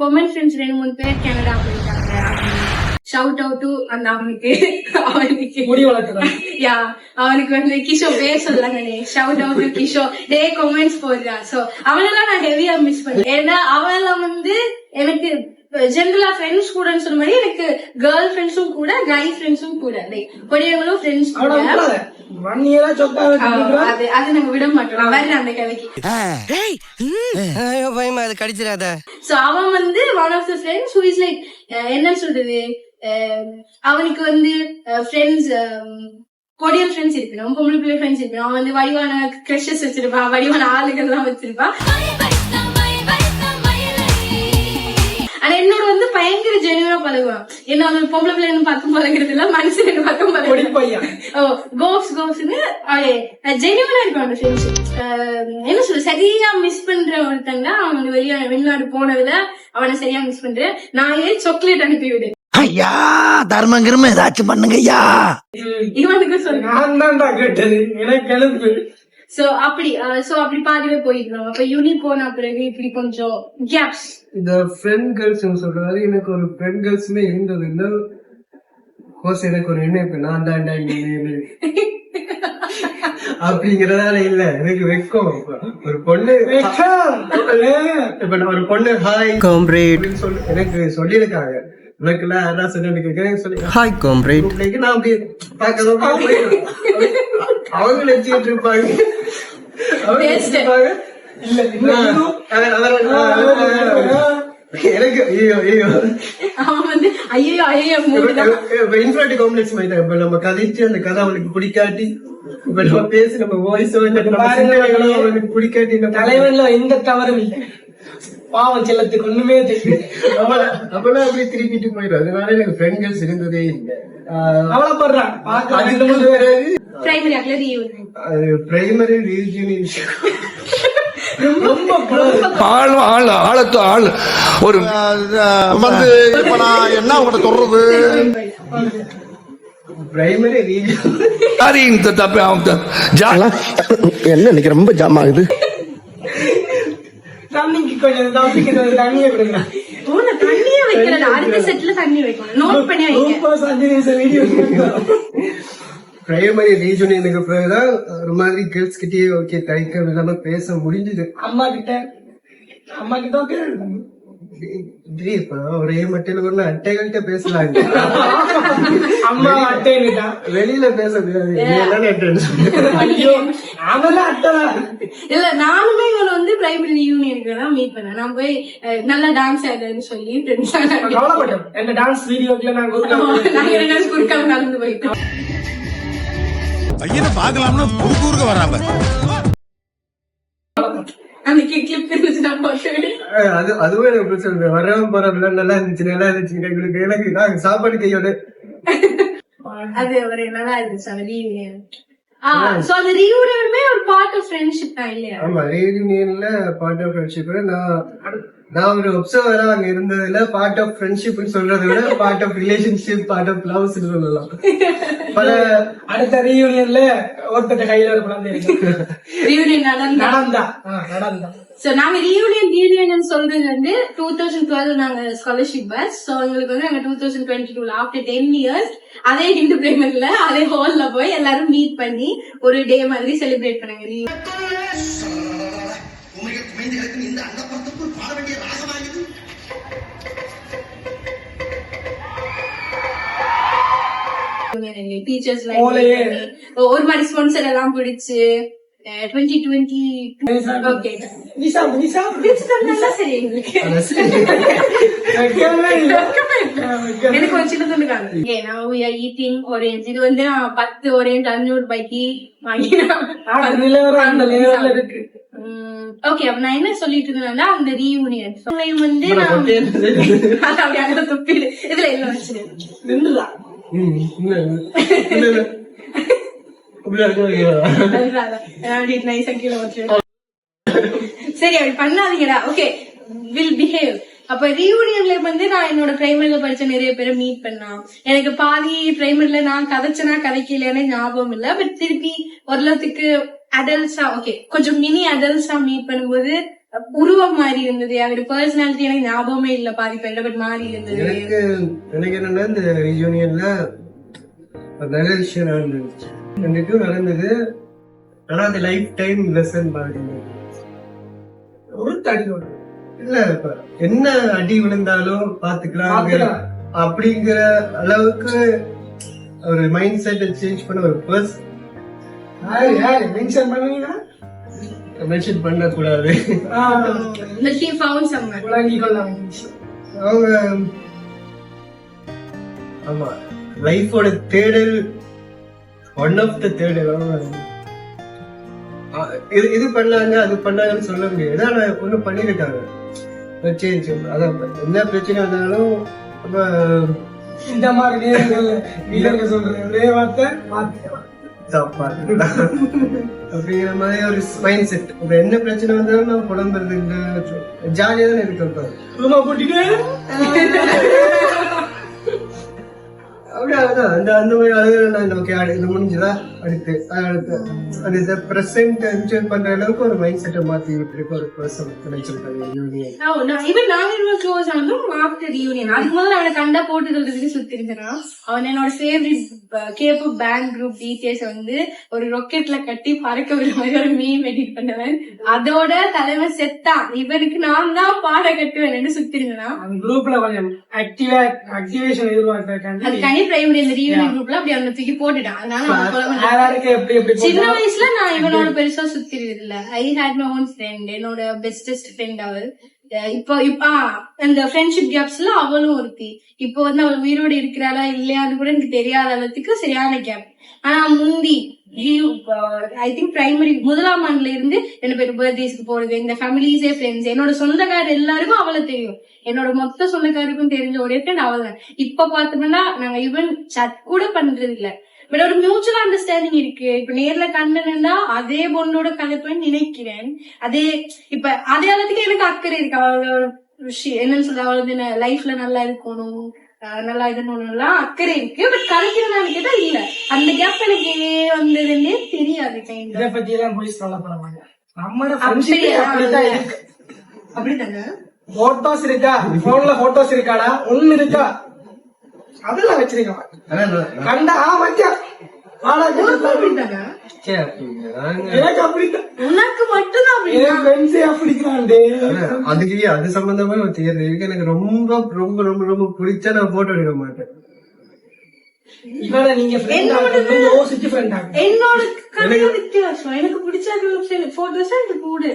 Comment friends 2-3 பேர் Canada போயிட்டாங்க. Shout out to அந்த அவனுக்கு முடி வளர்க்குறான். யா அவனுக்கு வந்து கிஷோ பேர் சொல்லாங்க. ஷவுட் அவுட் டு கிஷோ டே கொமெண்ட்ஸ் போடுறா. சோ அவனெல்லாம் நான் ஹெவியா மிஸ் பண்ணேன். ஏன்னா அவெல்லாம் வந்து எனக்கு ஜென்ரலா ஃப்ரெண்ட்ஸ் கூடன்னு சொன்ன மாதிரி எனக்கு கேர்ள் ஃப்ரெண்ட்ஸும் கூட கை ஃப்ரெண்ட்ஸும் கூட பெரியவங்களும் ஃப்ரெண்ட்ஸ் கூட அது நாங்க விட மாட்டோம். வர்ற அந்த கதைக்கு கடிச்சிடாத. சோ அவன் வந்து one of the friends who is like என்ன சொல்றது, அவனுக்கு வந்து ஃப்ரெண்ட்ஸ் கொரியன் ஃப்ரெண்ட்ஸ் இருப்பினோம், பொம்பளை பிள்ளை ஃப்ரெண்ட்ஸ் இருப்பினோம். அவன் வந்து வடிவான கிரஷஸ் வச்சிருப்பான், வடிவான ஆளுகள் எல்லாம் வச்சிருப்பான். ஆனா என்னோட வந்து பயங்கர ஜெனுவனா பழகுவான். என்ன அவன் பொம்பளை பிள்ளைன்னு பார்த்து பழகிறது இல்ல, மனுஷன் பார்த்து பழகுவான். கோப்ஸ் ஜெனுவனா இருக்கும் அந்த ஃப்ரெண்ட்ஷிப். என்ன சொல்ற, சரியா மிஸ் பண்ற ஒருத்தங்க அவன் வெளிநாடு போனதுல அவனை சரியா மிஸ் பண்றேன். நான் சாக்லேட் அனுப்பி விடு ஐயா, தர்மங்கிரம ஏதாச்சும் பண்ணுங்க ஐயா. இவனுக்கு சொல்ல கேட்டது எனக்கு. சோ அப்படி பாதிவே போயிடணும். அப்ப யூனி போன பிறகு இப்படி கொஞ்சம் கேப்ஸ். இந்த ஃப்ரெண்ட் கேர்ள்ஸ் சொல்றது எனக்கு ஒரு ஃப்ரெண்ட் கேர்ள்ஸ்மே இருந்தது இல்ல. கோர்ஸ் எனக்கு ஒரு நினைப்பு நான் தாண்டா அப்படிங்கறதால இல்ல, எனக்கு வெக்கம். ஒரு பொண்ணு இப்ப நான் ஒரு பொண்ணு ஹாய் காம்ரேட் எனக்கு சொல்லியிருக்காங்க. உனக்கு எல்லாம் யாரா சொல்லி ஹாய் காம்ரேட் நான் அப்படி பாக்கலாம் அவங்க நினைச்சிட்டு இருப்பாங்க. எனக்கு அவன் வந்து ஐயோ இன்ஃபினிட்டி காம்ப்ளெக்ஸ் மாதிரி தான். இப்ப நம்ம கதைச்சு அந்த கதை அவனுக்கு பிடிக்காட்டி, இப்ப நம்ம பேசி நம்ம வாய்ஸோ அவனுக்கு பிடிக்காட்டி, தலைவன்ல எந்த தவறும் இல்லை. பாவம் செல்லத்துக்கு ஒண்ணுமே தெரியும். அப்பெல்லாம் அப்படி திருப்பிட்டு போயிடும். அதனால எனக்கு ஃப்ரெண்ட் கேர்ள்ஸ் இருந்ததே இல்லை. அவளப்படுறான் பிரைமரி ரீஜியன் ஆழத்து ஆள் ஒரு வந்து இப்ப நான் என்ன உங்கள்கிட்ட சொல்றது, பிரைமரி ரீஜியன் என்ன இன்னைக்கு ரொம்ப ஜாம் ஆகுது. தண்ணிக்கு கொஞ்சம் தண்ணியை கொடுங்க. தண்ணியை வைக்கிறது அடுத்த செட்ல தண்ணி வைக்கணும். நோட் பண்ணி பிரைமரி ரீஜன் எனக்கு பிறகுதான் ஒரு மாதிரி கேர்ள்ஸ் கிட்டே ஓகே தைக்க இல்லாம பேச முடிஞ்சது. அம்மா கிட்ட ஒரே மட்டையில ஒரு அட்டைகள்கிட்ட பேசலாங்க. அம்மா அட்டை வெளியில பேச முடியாது. இல்ல நானுமே இவனை வந்து பிரைமரி யூனியனுக்கு தான் மீட் பண்ணேன். நான் போய் நல்லா டான்ஸ் ஆடுறேன்னு சொல்லி டான்ஸ் வீடியோக்குள்ள நாங்க குறுக்காக நடந்து போயிட்டோம். பையனை பாக்கலாம்னு ஊருக்கு வராம அதுவும் எனக்கு பிரச்சனை. வராம போறதுல நல்லா இருந்துச்சு எனக்கு சாப்பாடு கையோட அது ஒரு நல்லா இருந்துச்சு. அந்த ரீயூனியன் அந்த ரீயூனியனுமே ஒரு பார்ட் ஆஃப் ஃப்ரெண்ட்ஷிப் தான் இல்லையா? ஆமா, ரீயூனியன்ல பார்ட் ஆஃப் ஃப்ரெண்ட்ஷிப். நான் ஒரு ஒப்சர்வரா அங்க இருந்ததுல பார்ட் ஆஃப் ஃப்ரெண்ட்ஷிப் சொல்றதை விட part of relationship, part of love சொல்லலாம். பல அடுத்த ரீயூனியன்ல ஒருத்தட்ட கையில ஒரு குழந்தை இருக்கு. ரீயூனியன் நடந்தா. சோ நாங்க ரீயூனியன் சொல்றது வந்து 2012 நாங்க ஸ்காலர்ஷிப் பேட்ச். சோ எங்களுக்கு வந்து நாங்க 2022 ஆஃப்டர் 10 இயர்ஸ் அதே ஹிந்து பிரைமரில அதே ஹால்ல போய் எல்லாரும் மீட் பண்ணி ஒரு டே மாதிரி செலிப்ரேட் பண்ணாங்க. டீச்சர்ஸ் ஒரு மாதிரி ஸ்பான்சர் எல்லாம் பிடிச்சு 2022 சரி எனக்கு ஒரு சின்ன சொல்லுங்க ஈட்டிங் ஒரேஞ்ச். இது வந்து நான் 10 ஒரேஞ்ச் 500 ரூபாய்க்கு வாங்கினேன். ஓகே, அப்ப நான் என்ன சொல்லிட்டு இருந்தேன்னா அந்த ரீயூனியன் வந்து நான் துப்பிடு இதுல எல்லாம் வச்சிருக்கேன். சரி அப்படி பண்ணாதீங்கடா. Okay, will behave. அப்ப ரீயூனியன்ல வந்து நான் என்னோட பிரைமரில படிச்ச நிறைய பேரை மீட் பண்ணா. எனக்கு பாதி பிரைமரில நான் கதைச்சனா கதைக்கலையானே ஞாபகம் இல்ல. பட் திருப்பி ஓரளவுக்கு அடல்ட்ஸா ஓகே கொஞ்சம் மினி அடல்ட்ஸா மீட் பண்ணும்போது உருவம் மாறி இருந்தது, அவர் பர்சனாலிட்டி எனக்கு ஞாபகமே இல்ல, பாதி பேர் பட் மாறி இருந்தது. எனக்கு என்னன்னா இந்த யூனியன்ல நல்ல விஷயம் நடந்துச்சு, ரெண்டுக்கும் நடந்தது. ஆனா அது லைஃப் டைம் லெசன் மாதிரி ஒரு தடி இல்ல, இப்ப என்ன அடி விழுந்தாலும் பாத்துக்கலாம் அப்படிங்கிற அளவுக்கு ஒரு மைண்ட் செட் சேஞ்ச் பண்ண ஒரு பர்சன். மென்ஷன் பண்ண கூடாது. அவங்க ஆமா லைஃபோட தேடல், ஒன் ஆஃப் த தேடல். இது பண்ணாங்க அது பண்ணாங்கன்னு சொல்ல முடியாது, ஆனா ஒண்ணு பண்ணிருக்காங்க சேஞ்ச். அதான் என்ன பிரச்சனை வந்தாலும் இந்த மாதிரி வீரர்கள் சொல்ற ஒரே வார்த்தை அப்படிங்கிற மாதிரி ஒரு மைண்ட் செட். இப்ப என்ன பிரச்சனை வந்தாலும் நான் புலம்புறது ஜாலியா தான் இருக்கேன். அப்படிதான் அந்த மாதிரி அழகு இது முடிஞ்சதா அடுத்து அந்த பிரசன்ட் என்ஜாய் பண்ற அளவுக்கு ஒரு மைண்ட் செட்டை மாத்தி விட்டுருக்கு ஒரு பர்சன் கிடைச்சிருக்காங்க யூனியன். இவன் நாங்க க்ளோஸ் ஆனதும் ஆஃப்டர் யூனியன். அதுக்கு முதல்ல அவனை கண்டா போட்டு சொல்றதுக்கு சுத்தி இருந்தான். அவன் என்னோட ஃபேவரட் கேப் பேங்க் குரூப் டீச்சர்ஸ் வந்து ஒரு ராக்கெட்ல கட்டி பறக்க விட மாதிரி ஒரு மீம் எடிட் பண்ணவன். அதோட தலைமை செத்தான், இவனுக்கு நான் தான் பாட கட்டுவேன் சுத்தி இருந்தான். அந்த குரூப்ல கொஞ்சம் ஆக்டிவேஷன் எதிர்பார்க்கிறேன். அது தனி பிரைமரி இந்த யூனியன் குரூப்ல அப்படி அவனை தூக்கி போட்டுட்டான். அதனால சின்ன வயசுல நான் இவனோட பெருசா சுத்தி இல்ல. ஐ ஹேட் மை ஓன் ஃப்ரெண்ட், என்னோட பெஸ்டஸ்ட் ஃப்ரெண்ட் அவள். இப்போ இந்த ஃப்ரெண்ட்ஷிப் கேப்ஸ்ல அவளும் ஒருத்தி. இப்போ வந்து அவள் உயிரோடு இருக்கிறாளா இல்லையான்னு கூட எனக்கு தெரியாத அளவுக்கு சரியான கேப். ஆனா முந்தி ஐ திங்க் பிரைமரி முதலாம் ஆண்டுல இருந்து 2 பேர் பர்த்டேஸ்க்கு போறது, இந்த ஃபேமிலிஸே ஃப்ரெண்ட்ஸ், என்னோட சொந்தக்காரர் எல்லாருக்கும் அவளை தெரியும். என்னோட மொத்த சொந்தக்காருக்கும் தெரிஞ்ச ஒரே ஃப்ரெண்ட் அவள் தான். இப்ப பாத்தோம்னா நாங்க ஈவன் சட் கூட பண்றது இல்ல, பட் ஒரு மியூச்சுவல் அண்டர்ஸ்டாண்டிங் இருக்கு. இப்ப நேர்ல கண்டனா அதே பொண்ணோட கதைப்பேன்னு நினைக்கிறேன். அதே இப்ப அதே அளவுக்கு எனக்கு அக்கறை இருக்கு. அவளோட என்னன்னு சொல்ற, அவளோட லைஃப்ல நல்லா இருக்கணும், நல்லா இதெல்லாம் அக்கறை இருக்கு. பட் கதைக்கிறதான்னு கேட்டா இல்ல. அந்த கேப் எனக்கு வந்ததுன்னே தெரியாது. இதை பத்தி எல்லாம் போய் சொல்ல போறாங்க. நம்மளோட அப்படித்தாங்க. போட்டோஸ் இருக்கா, போன்ல போட்டோஸ் இருக்காடா, ஒண்ணு இருக்கா, அதெல்லாம் வச்சிருக்கோம். கண்டா எனக்கு அப்படித்தான், உனக்கு மட்டும்தான் அதுக்கு அது சம்பந்தமா தேர்வு இருக்கு. எனக்கு ரொம்ப ரொம்ப ரொம்ப ரொம்ப பிடிச்சா நான் போட்டோ எடுக்க மாட்டேன். என்னோட வித்தியாசம், எனக்கு பிடிச்ச போட்டோஸ் எனக்கு கூடு.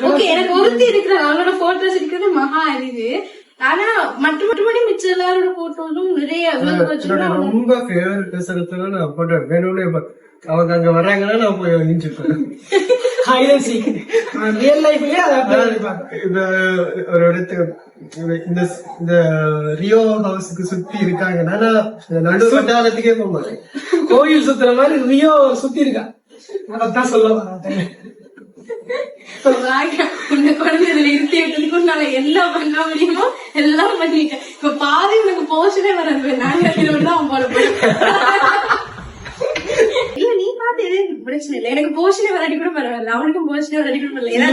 ஓகே, எனக்கு ஒருத்தி இருக்கிற அவளோட போட்டோஸ் இருக்கிறது மகா அறிவு. ஆனா மற்றபடி மிச்ச எல்லாரோட போட்டோஸும் நிறைய ரொம்ப ஃபேவரட் பேசுறதுல நான் போட்டோ வேணும்னே அவங்க அங்க வர்றாங்கன்னா நான் போய் நின்றுப்பேன். ஒரு இடத்துக்கு இந்த ரியோ ஹவுஸுக்கு சுத்தி இருக்காங்கன்னா நான் நடு வட்டாரத்துக்கே போக மாட்டேன். கோயில் சுத்துற மாதிரி ரியோ சுத்தி இருக்கா, அதான் சொல்ல மாட்டேன். குழந்தைல இருத்தி விட்டதுக்கு நான் என்ன பண்ண முடியுமோ எல்லாம் பண்ணிட்டேன். இப்ப பாதி உனக்கு போஷனே வராது, நான் அவன் போல இல்ல. நீ பாத்து எதுவும் பிரச்சனை இல்லை, எனக்கு போஷனே வராடி கூட பரவாயில்ல, அவனுக்கும் போஷனே வராடி கூட பரவாயில்ல.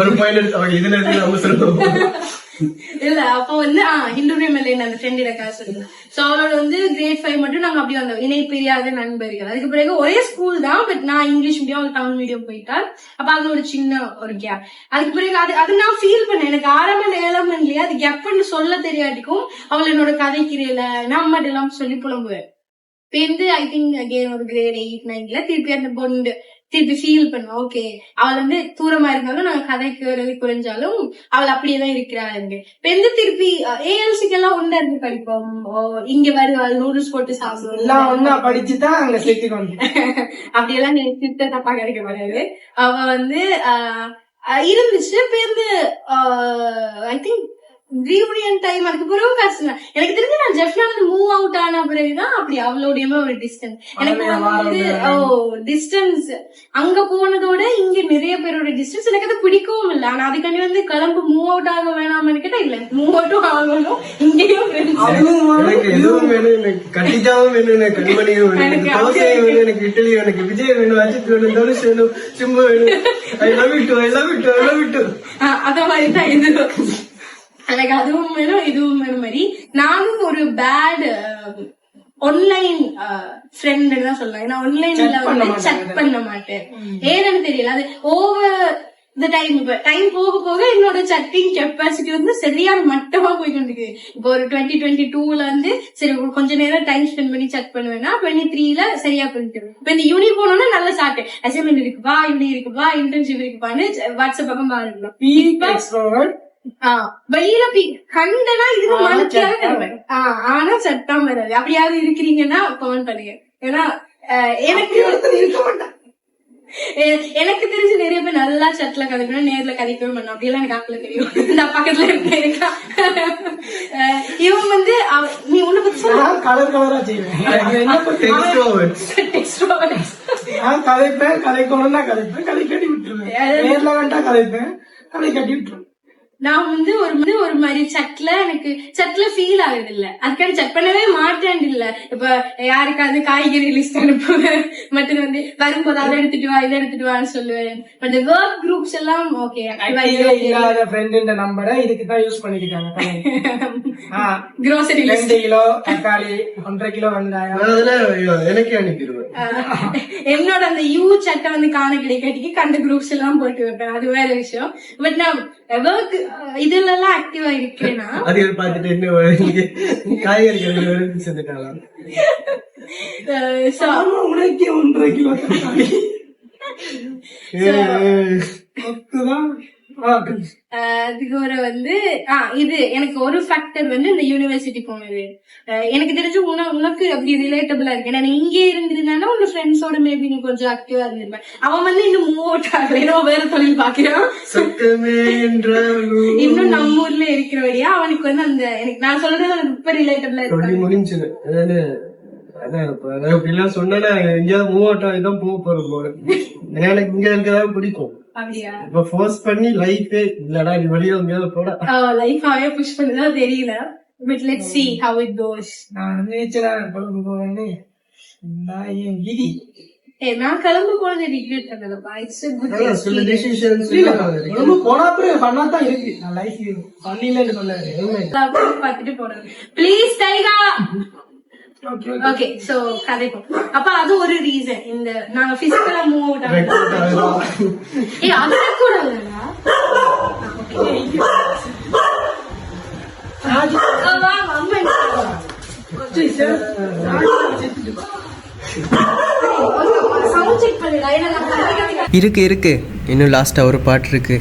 ஒரு பாயிண்ட் இதுல இருந்து அவசரம் இல்ல. அப்ப வந்து ஹிந்துவே மேல அந்த ஃப்ரெண்ட் காசு. சோ அவளோட வந்து கிரேட் 5 மட்டும் நாங்க அப்படி வந்தோம், இணை பிரியாத நண்பர்கள். அதுக்கு பிறகு ஒரே ஸ்கூல் தான், பட் நான் இங்கிலீஷ் மீடியம், தமிழ் மீடியம் போயிட்டார். அப்ப அது ஒரு சின்ன ஒரு கேப். அதுக்கு பிறகு அது நான் ஃபீல் பண்ணேன். எனக்கு 6ஆம் ஆண்டு 7ஆம் ஆண்டுலயே அது கேப்னு சொல்ல தெரியாட்டிக்கும் அவள் என்னோட கதைக்கிறேல நான் அம்மாட்ட எல்லாம் சொல்லி புலம்புவேன். இப்ப ஐ திங்க் அகெயின் ஒரு கிரேட் 8, 9ல திருப்பி அந்த பொண்டு திருப்பி ஃபீல் பண்ணுவோம். ஓகே, அவள் வந்து தூரமா இருந்தாலும் நாங்க கதைக்கு குறைஞ்சாலும் அவள் அப்படியேதான் இருக்கிறாள். இப்ப திருப்பி ஏஎல்சிக்கு எல்லாம் ஒண்ணா இருந்து படிப்போம். இங்க வருவாள், நூடுல்ஸ் போட்டு சாப்பிடுவோம், எல்லாம் ஒன்னா படிச்சுதான் அங்க சேர்த்துக்கணும். அப்படியெல்லாம் திட்ட தப்பா கிடைக்க வராது. அவ வந்து இருந்துச்சு. இப்ப ஐ திங்க் ரீயூனியன் டைம் அதுக்கு பிறகு பேசலாம். எனக்கு தெரிஞ்சு நான் ஜெஃப்னா மூவ் அவுட் ஆன பிறகுதான் அப்படி அவளோடையுமே ஒரு டிஸ்டன்ஸ். எனக்கு வந்து டிஸ்டன்ஸ் அங்க போனதோட இங்க நிறைய பேரோட டிஸ்டன்ஸ் எனக்கு அது பிடிக்கவும் இல்லை. ஆனா அதுக்காண்டி வந்து கிளம்பு மூவ் அவுட் ஆக வேணாம்னு கேட்டா இல்ல, மூவ் அவுட்டும் ஆகணும். இங்கேயும் எனக்கு எதுவும் வேணும், எனக்கு கட்டிஜாவும் வேணும், எனக்கு கண்மணியும் வேணும், எனக்கு தோசையும் வேணும், எனக்கு இட்லி வேணும், எனக்கு விஜய் வேணும், அஜித் வேணும், தனுஷ் வேணும், சிம்பு வேணும். I love it, I love it, I love it. அத மாதிரிதான் இது. எனக்கு அதுவும் வேணும் இதுவும் வேணும் மாதிரி. நானும் ஒரு பேட் ஆன்லைன் ஃப்ரெண்ட் தான் சொல்லலாம். ஏன்னா ஆன்லைன்ல வந்து செக் பண்ண மாட்டேன். ஏன்னு தெரியல, அது ஓவர் இந்த டைம். இப்ப டைம் போக போக என்னோட சட்டிங் கெப்பாசிட்டி வந்து சரியான மட்டமா போயிட்டு இருக்கு. இப்போ ஒரு 2022ல வந்து சரி கொஞ்ச நேரம் டைம் ஸ்பெண்ட் பண்ணி செக் பண்ணுவேன்னா 23ல சரியா பண்ணிட்டு. இப்ப இந்த யூனி போனோம்னா நல்ல சாட்டு அசைன்மெண்ட் இருக்குப்பா, யூனி இருக்குப்பா, இன்டர்ன்ஷிப் இருக்குப்பான்னு வாட்ஸ்அப் பக்கம் பாருங்க. வெளியில கண்டனா இதுக்கு மனசாக ஆனா சட்டம் வராது. அப்படியாவது இருக்கிறீங்கன்னா கமெண்ட் பண்ணுங்க. ஏன்னா எனக்கு இருக்க மாட்டேன். எனக்கு தெரிஞ்சு நிறைய பேர் நல்லா சட்ல கதைக்கணும், நேர்ல கதைக்கவே மாட்டோம். அப்படியெல்லாம் எனக்கு ஆக்கல தெரியும். இந்த பக்கத்துல இருக்கா இவன் வந்து நீ ஒண்ணு பத்தி கலர் கலரா செய்வேன். கதைப்பேன், கதைக்கணும்னா கதைப்பேன், கதை கட்டி விட்டுருவேன். நேர்ல வேண்டாம் கதைப்பேன், கதை கட்டி விட்டுருவேன். நான் வந்து ஒரு மாதிரி சட்ல எனக்கு சட்ல ஃபீல் ஆகுது இல்ல, அதுக்கான செக் பண்ணவே மாட்டேன் இல்ல. இப்ப யாருக்காவது காய்கறி லிஸ்ட் அனுப்புவேன், மற்றது வந்து வரும்போது அதை எடுத்துட்டு வா இதை எடுத்துட்டு வான்னு சொல்லுவேன். பட் ஒர்க் குரூப்ஸ் எல்லாம் ஓகே. ஃப்ரெண்ட் நம்பரை இதுக்குதான் யூஸ் பண்ணிருக்காங்க. கிரோசரி 2 கிலோ தக்காளி, 1.5 கிலோ வெங்காயம் எனக்கு அனுப்பிடுவேன். என்னோட அந்த யூ சட்டை வந்து காண கிடைக்காட்டிக்கு கண்ட குரூப்ஸ் எல்லாம் போட்டு வைப்பேன். அது வேற விஷயம். பட் நான் ஒர்க் இதுல எல்லாம் ஆக்டிவா இருக்கேன்னா அது பாத்துட்டு என்ன காய்கறி செஞ்சுட்டாங்க. உனக்கே 1.5 கிலோ தக்காளி அதுக்கு ஒரு வந்து இது எனக்கு ஒரு ஃபேக்டர் வந்து இந்த யூனிவர்சிட்டி போனது. எனக்கு தெரிஞ்சு உனக்கு அப்படி ரிலேட்டபிளா இருக்கு. ஏன்னா இங்கே இருந்திருந்தானா உங்க ஃப்ரெண்ட்ஸோட மேபி நீ கொஞ்சம் ஆக்டிவா இருந்திருப்பேன். அவன் வந்து இன்னும் மூவ் அவுட் ஆகல, வேற தொழில் பாக்கிறான். இன்னும் நம்ம ஊர்ல இருக்கிறபடியா அவனுக்கு வந்து அந்த எனக்கு நான் சொல்றது எனக்கு இப்ப ரிலேட்டபிளா இருக்கு. முடிஞ்சது அப்படிலாம் சொன்னா எங்கேயாவது மூவ் அவுட் ஆகிதான் போக போறோம் போல. எனக்கு இங்க இருக்கதான் பிடிக்கும். இப்ப ஃபோர்ஸ் பண்ணி லைஃபே இல்லடா நீ வெளியே எங்கேயாவது போட லைஃபாவே புஷ் பண்ணதா தெரியல. But let's see how it goes. நான் நேச்சரா பழகு போறேன்னு நான் கிளம்பு போனது ரிக்ரெட் பண்ணலப்பா. இட்ஸ் a good டிசிஷன்ஸ் போனா அப்புறம் பண்ணாதான் இருக்கு. நான் லைஃப் பண்ணிலன்னு சொன்னேன் பார்த்துட்டு போறேன். ப்ளீஸ் டைகா. ஓகே சோ கதைப்போம். அப்ப அது ஒரு ரீசன். இந்த நாங்க பிசிக்கலா மூவ் அவுட் ஆனோம். அது கூட இல்லையா? இருக்கு இன்னும் லாஸ்டா ஒரு பாட்டு இருக்கு.